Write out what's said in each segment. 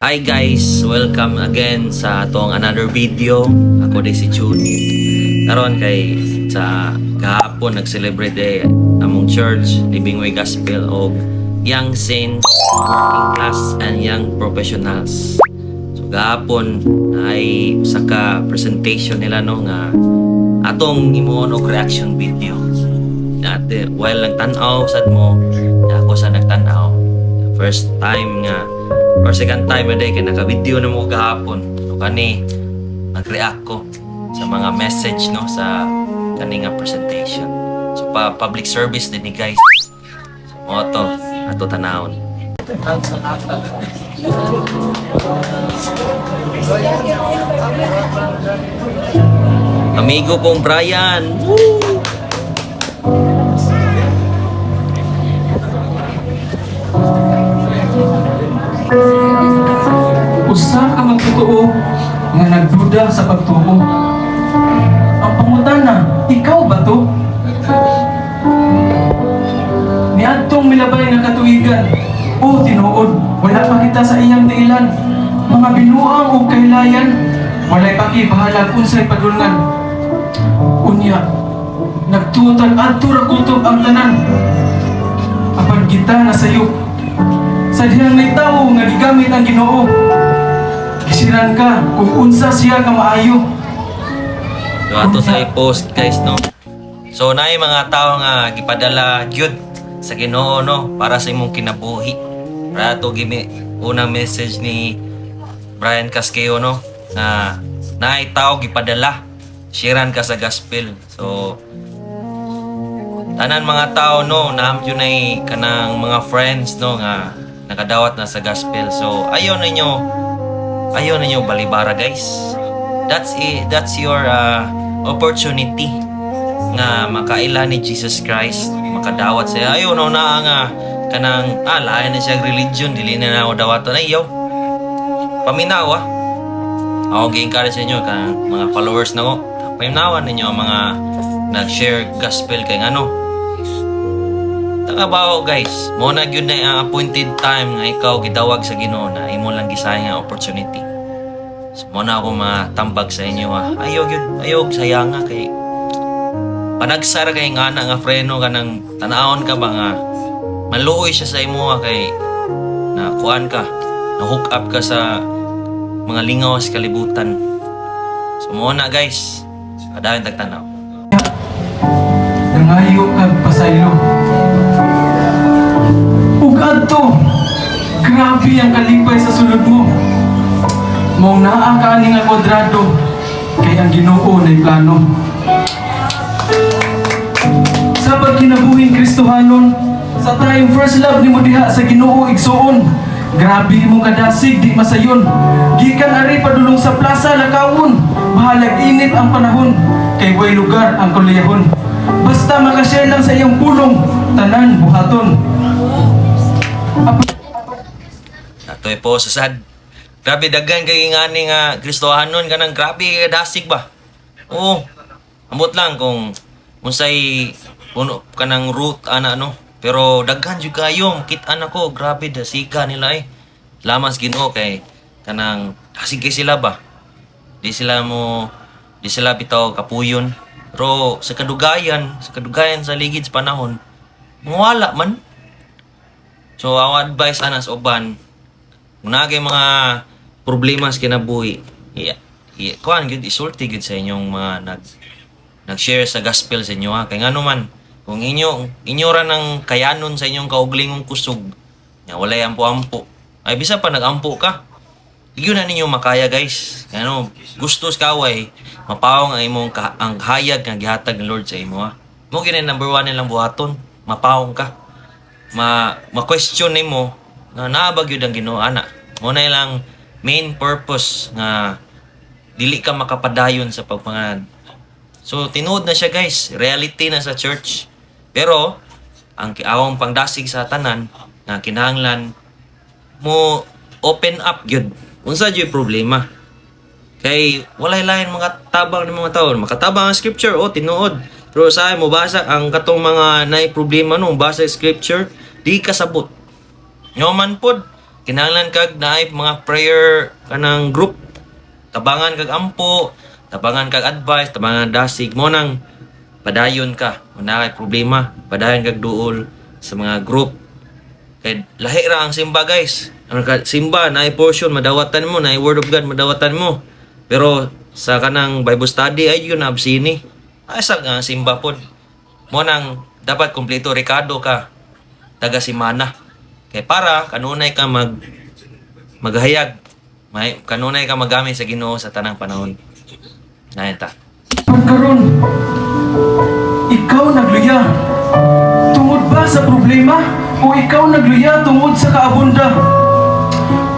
Hi guys, welcome again sa atong another video. Ako din si Junit. Karon kay sa kahapon nag-celebrate among church Living Way Gospel og Young Saints, Working Class and Young Professionals. So kahapon ay saka presentation nila no nga atong himuon og reaction video. Dati while nagtan-aw sad mo, ako sa nagtan-aw. First time nga or second time na day kaya naka-video na mo gahapon. So kani nag-react ko sa mga message no sa kani nga presentation. So public service din ni guys. So mo to ato tanawon. Amigo kong Brian. Woo! Usa ka magtotoo nga nagduda sa pagtuo. Ang pangutana, ikaw ba to? Niadtong milabay nga katuigan, o tinuod, wala pa kita sa iyang tiilan. Mga binuang o kahilayan, walay pakibahalag unsay padulngan. Unya, nagtutal adto ra kutob ang tanan. Apan kita nasayop, sa dihang may tao nga gigamit ang Ginoo. Gisiran ka kung unsa siya ka maayo. So ato sa i-post guys no. So naay mga tao nga gipadala gyud sa Ginoo no para sa imong kinabuhi. Para to gimi unang message ni Brian Casqueo no na naay tao gipadala sharean ka sa gospel. So tanan mga tao no naam yun ay kanang mga friends no nga nakadawat na sa gospel. So ayaw ninyo balibara guys. That's your opportunity nga makaila ni Jesus Christ, makadawat siya. Ayaw na nga kanang lain na siya religion, dili na ako dawaton. Ayaw paminawa. Ako gi-encourage sa inyo kanang mga followers na ko, paminawan ninyo ang mga nag-share gospel kay ano. Takabaho guys, mo na gyud na ang appointed time nga ikaw gidawag sa Ginoo na imo lang gisayang nga opportunity. So mo na ako matambag sa inyo ayaw sayang nga kay panagsara kay nga na nga freno ka nang tanawon ka ba nga maluoy siya sa imo kay na kuan ka, na hook up ka sa mga lingaw sa kalibutan. So mo na guys, kadayon tagtanaw. Nangayo kag pasaylo. Adto, grabe ang kalipay sa sulod mo. Mao naa ka ani nga kwadrado, kay ang Ginoo nay plano. Sa pagkinabuhing Kristohanon, sa tayong first love nimo diha sa Ginoo igsuon. Grabe mo kadasig di masayon. Gikan ari padulong sa plaza lakawon, bahalag init ang panahon, kay way lugar ang kuliyahon. Basta makashare lang sa iyong pulong, tanan buhaton. Atoy po sad. Grabe daghan kay ngani nga Kristohanon kanang grabe dasig ba. Oo. Ambot lang kung unsay puno kanang root ana no. Pero daghan jud kayo makit-an ako grabe dasiga nila Lamas Ginoo kay kanang dasig kay sila ba. Di sila bitaw kapuyon. Pero sa kadugayan sa ligid sa panahon, mawala man. So, ang advice anas uban, kung nagay mga problema sa kinabuhi, kuhan, isulti gud sa inyong mga nag-share sa gospel sa inyo ha. Kaya nga naman, kung inyo ra ng kayanon sa inyong kauglingong kusog, walay ampo-ampo. Ay, bisa pa nag-ampo ka. Ligyo na ninyo makaya guys. Ano, gusto sa kaway, mapawang ang imong ang hayag nga gihatag ng Lord sa imo ha. Mo kinay number 1 nilang buhaton, mapawang ka. Ma-question nimo nga naabag yun ang Ginoo ana. Mo na lang main purpose nga dili ka makapadayon sa pagpangad. So tinuod na siya guys, reality na sa church. Pero ang awang pangdasig sa tanan nga kinahanglan mo open up gyud. Unsa jud problema? Kay walay lain mga tabang ng mga tawo, makatabang ang scripture tinuod. Pero sa mo basa ang katong mga nay problema no basa scripture di kasabot. Nyo man pod kinahanglan kag naay mga prayer kanang group. Tabangan kag ampo, tabangan kag advice, tabangan dasig mo nang padayon ka. Kung na kay problema, padayon kag duol sa mga group. Kay lahi ra ang simba guys. Ang simba naay portion madawatan mo, naay word of God madawatan mo. Pero sa kanang Bible study ay yun absini. Ay sa nga simba pod. Mo nang dapat kumpleto rekado ka taga simana. Kay para kanunay ka maghayag. May kanunay ka magamit sa Ginoo sa tanang panahon. Nayta. Pagkaroon, ikaw nagluya tungod ba sa problema? O ikaw nagluya tungod sa kaabunda?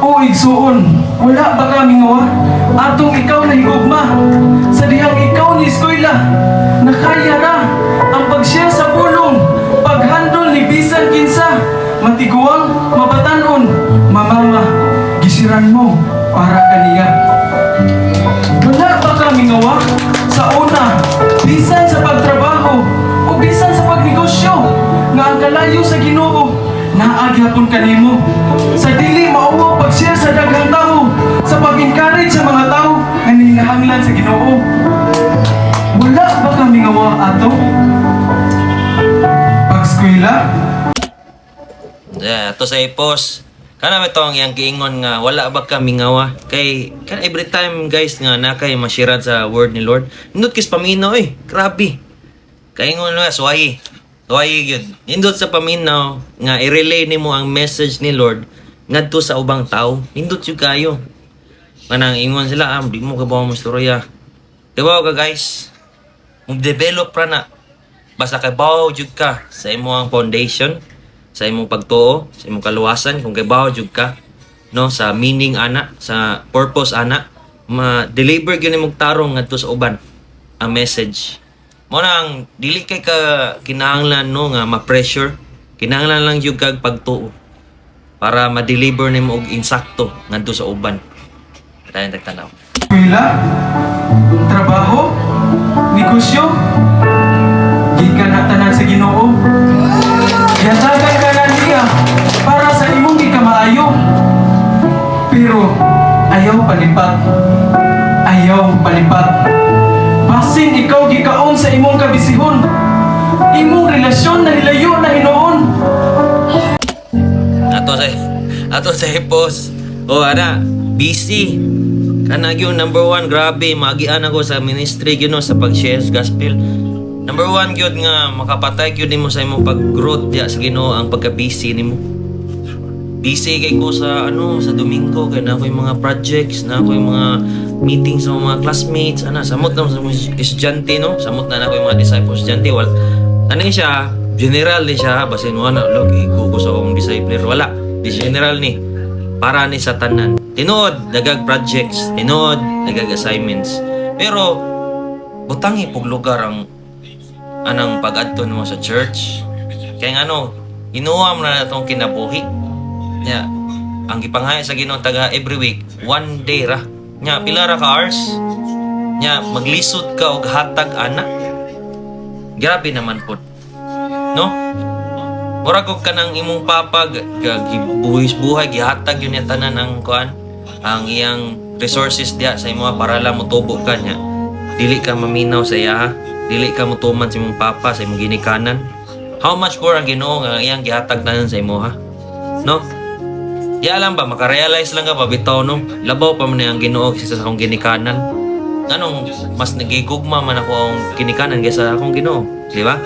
O igsuon, wala ba kami ngawa? Atong ikaw na higugma, sa dihang ikaw ni eskwela, nakaya ra ang pag-share sa pulong, paghandol ni bisan kinsa, matiguang, mabatanon, mamama, gisiran mo para kaniya. Wala ba kami ngawa? Sa una, bisan sa pagtrabaho o bisan sa pagnegosyo nga ang kalayo sa Ginoo naagyapon kanimo sa dili mauwa pag-share sa daghang tao sa pag-encourage sa mga tao nga ninahanglan sa Ginoo. Wala ba kami ngawa ato? Pag-eskwela? Yeah, to sa ipos. Kana may tong yang giingon nga wala ba kami ngawa kay kan every time guys nga na kay mashiran sa word ni Lord. Nindot kis paminaw grabe. Kay ingon nga suwayi. Suwayi gyud. Nindot sa paminaw nga i-relay nimo ang message ni Lord ngadto sa ubang tao. Nindot jud kayo. Kanang ingon sila di mo kabaw mo storya. Kabaw ka guys. Mag-develop ra na. Basta kabaw jud ka sa imong foundation, sa imong pagtuo, sa imong kaluwasan, kung kaybaw jud ka no sa meaning ana, sa purpose ana, ma-deliver gyud nimong tarong ngadto sa uban ang message. Mo nang dili kay ka kinahanglan no nga ma-pressure, kinahanglan lang jud kag pagtuo para ma-deliver nimo og insakto ngadto sa uban. Dayon tagtanaw. Eskwela? Trabaho? Negosyo? Gikan na tanan sa Ginoo. Yatagan ka na niya para sa imong ikamaayo. Pero ayaw palipat. Ayaw palipat. Basin ikaw gikaon sa imong kabisihon. Imong relasyon na hilayo na hinoon. Ato sa hipos. Ana, busy. Kana gyud number 1, grabe magian ako sa ministry gyud no, sa pag-share sa gospel. Number 1 gyud nga makapatay gyud nimo sa imong pag-growth diya sa Ginoo ang pagka-busy nimo. Busy kay ko sa sa Domingo kay na ako yung mga projects, na ako yung mga meetings sa mga classmates, samot na sa mga estudyante no, samot na ako yung mga disciples estudyante siya, general ni siya, basin mo log igugo sa akong discipler wala. Di general ni para ni sa tanan. Tinuod dagag projects, tinuod dagag assignments. Pero butangi pug lugar ang anang pag-adto mo sa church. Kaya inuwam na natong kinabuhi. Nya, ang gipanghaya sa Ginoo taga every week, 1 day ra. Nya, pila ra ka hours? Nya, maglisod ka og hatag ana. Grabe naman pod. No? Murag og kanang imong papa gibuhis buhay gihatag yun yung tanan ang kuan, ang iyang resources diya sa imo para lang motubo ka niya. Dili ka maminaw sa iya, dili ka motuman sa imong papa sa imong ginikanan. How much more ang Ginoo nga iyang gihatag tanan sa imo no? Ya lang ba makarealize lang ka ba bitaw no? Labaw pa man ang Ginoo sa akong ginikanan. Anong mas nagigugma man ako ang ginikanan kaysa akong Ginoo, di ba?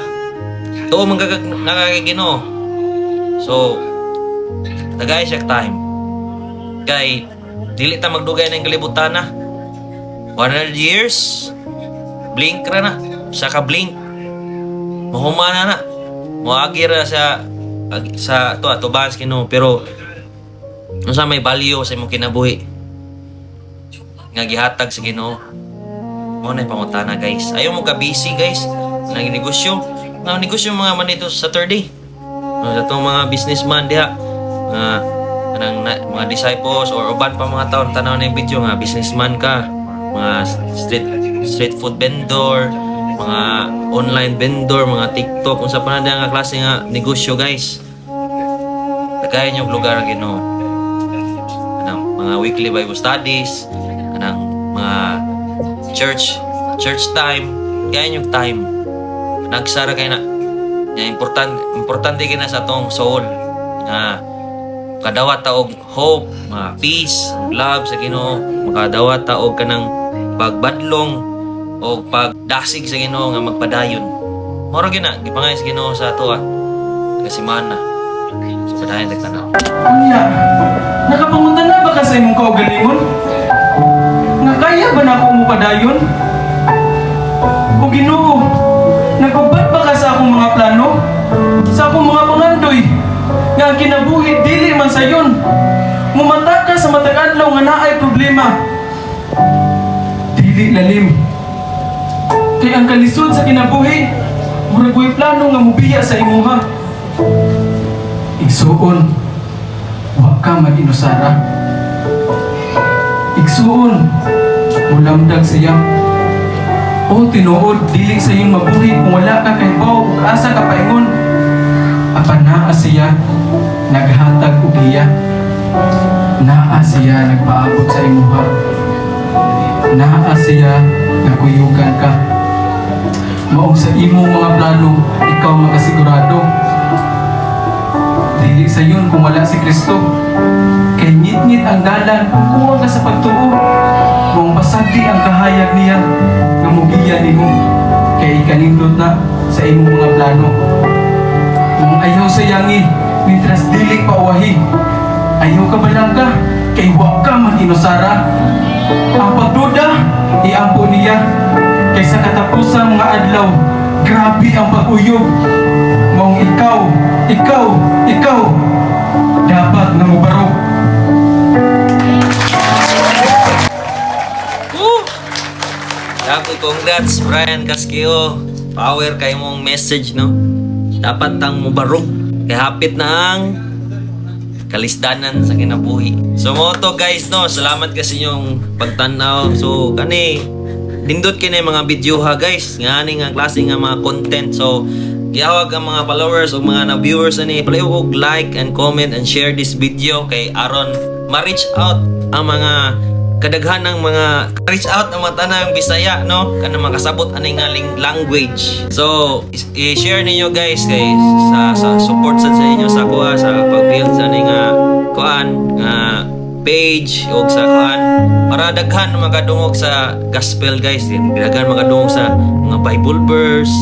Tuo man nakakaginoo. So, tagay siya time. Kay, dili ta magdugay ng kalibutan na. 100 years, blink ra na. Sa ka-blink, mahumana na. Muagi ra sa tubahan sa Ginoo. Pero, sa may value sa imong kinabuhi, nga gihatag sa Ginoo. Mo na pangutana guys. Ayaw mo ka busy guys. Naginegosyo. Negosyo mga man dito sa Saturday. Sa itong mga businessman diha. Mga disciples or uban pa mga taon tanaw na yung video nga businessman ka. Mga street food vendor, mga online vendor, mga TikTok, kung sa pananda nga klase nga negosyo guys. Tagayan yung lugar ang Ginoo. mga weekly Bible studies, kanang mga church time, kaya yung time. Nagsara kay na. Importante kina sa tong soul. Na kadawat ta og hope, peace, love sa Ginoo. Makadawat ta og kanang pagbadlong o pagdasig sa Ginoo nga magpadayon. Moro gina gipangay sa Ginoo sa ato kasimana. Sa padayon tagtanaw. Unya, nakapangunta na ba ka sa imong kaugalingon? Nga kaya ba na ako mupadayon? O Ginoo, nagubad ba ka sa akong mga plano? Sa akong mga pangandoy? Nga ang kinabuhi dili man sayon. Mumata ka sa matag adlaw nga naay problema. Dili lalim. Kay ang kalisod sa kinabuhi, murag way plano nga mubiya sa imuha. Igsuon, wa ka mag-inusara. Igsuon, mulamdag siya. O tinuod, dili sa iyong mabuhi kung wala ka kay Bao ug asa ka paingon. Apan naa siya, naghatag og iya. Naa siya nagpaabot sa imuha. Naa siya nagkuyugan ka. Maong sa imong mga plano, ikaw makasigurado. Dili sa yun kung wala si Kristo. Kay ngit-ngit ang dalan kung kuha ka sa pagtuo. Kung pasagdi ang kahayag niya, nga mugiya nimo. Kay ikanindot na sa imong mga plano. Kung ayaw sa yangi, mitras dili pauwahi. Ayaw ka balang ka, kay wa ka man inusara. Ang pagduda, iampo niya. Kaysa katapusang mga adlaw, grabe ang pag-uyog. Maong ikaw, dapat na mubarog. Dapat congrats Brian Casquio. Power kay mong message no. Dapat tang mubarog. Kay hapit na ang kalisdanan sa kinabuhi. So mo to guys no, salamat kasi yung pagtanaw. So kani dindot kini mga video ha guys. Ngani nga klase nga mga content. So gihawag ang mga followers o mga viewers ani palayo og like and comment and share this video kay aron ma-reach out ang mga kadaghan ng mga reach out ang mga tanang Bisaya no kana makasabot ani nga language. So i-share ninyo guys kay sa support sa inyo sa kuha sa pag-build sa ani nga kuan page o sa kuan para daghan makadungog sa gospel guys. Daghan makadungog sa mga Bible verse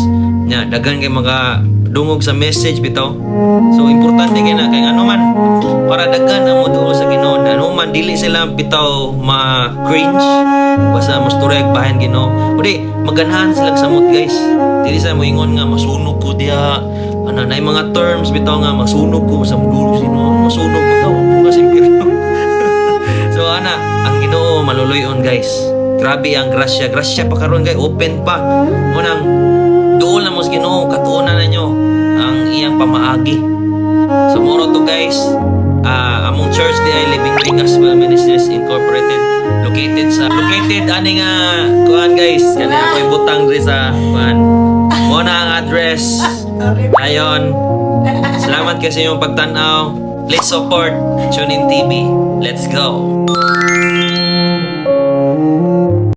nya daghan kay mga dungog sa message bitaw. So importante kay na kay ano man para daghan ang modulo sa Ginoo. Ano man dili sila bitaw ma-cringe basta mustureg bahan Ginoo. Udi maganahan sila sa mood guys. Dili sa moingon nga masunog ko diha. Ano na mga terms bitaw nga masunog ko sa modulo sino. Masunog ko daw kasi impirno. So ana ang Ginoo maluluyon guys. Grabe ang grasya. Grasya pa karon guys, open pa. Munang doon na mos Ginoo katuonan ninyo ang iyang pamaagi. So moro to guys, among church di ay Living Way Gospel Ministries Incorporated located ani nga kuan guys kani ako ibutang diri sa kuan mo na ang address ayon. Salamat kasi yung pagtan-aw. Please support TuneIn TV. Let's go.